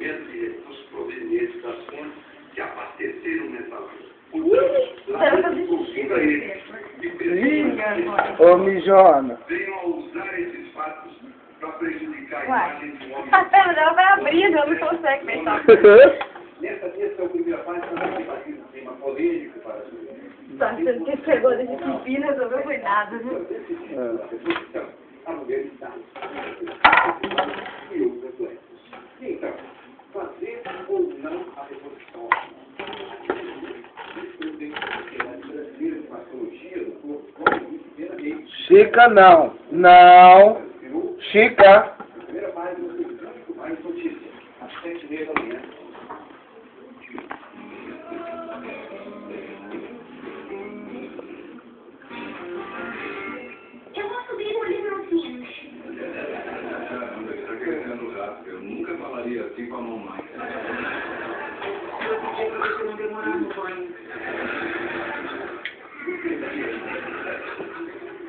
fornecimento de recursos provenientes das fontes que abasteceram o mensageiro. Portanto, consiga ele e permitam Ô, mijona. venham a usar esses fatos para prejudicar a imagem de um homem. A perna dela vai abrindo, ela não consegue fechar. Nessa é a primeira parte, nós um tema polêmico para a Tá achando que esse negócio de pipi não resolveu nada, viu? a mulher está e outras doenças. Então, fazer ou não a reposição. Isso tem que ser a brasileira de mastologia do corpo, Chica, não. Não. Chica. primeira página do periódico Mais Notícias, às 7h30 da manhã. Eu vou subir o livro no fim. Eu nunca falaria assim com a mamãe. Eu pedi pra você não demorar no banho.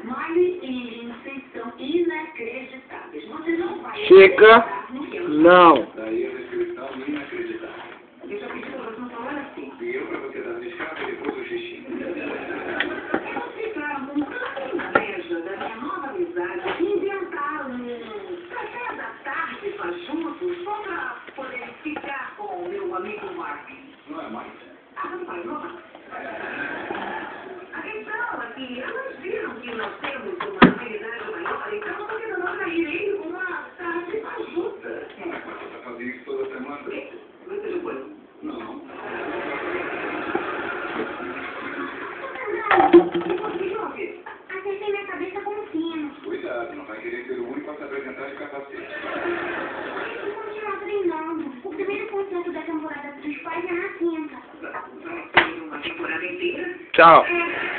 Miley e Lindsay são inacreditáveis. Você não vai Chica. acreditar no que eu Não. Daí a descrição inacreditável. Eu já pedi pra você não falar assim. E eu para você dar descarga e depois o xixi. Vocês ficaram com tanta inveja da minha nova amizade que inventaram um café da tarde pra juntos só pra poder ficar com o meu amigo Mark. Não é mais? Ah, não vai, não vai. A questão é que elas viram que nós temos uma afinidade maior, então por que não sair uma tarde pra juntas? Não é mais para fazer isso toda semana? Você depois? Não. Acertei minha cabeça com um sino. Cuidado, não vai querer ser o único a se apresentar de capacete. Tem que continuar treinando. O primeiro concerto da temporada dos pais é na quinta. Uma temporada inteira? Tchau. É.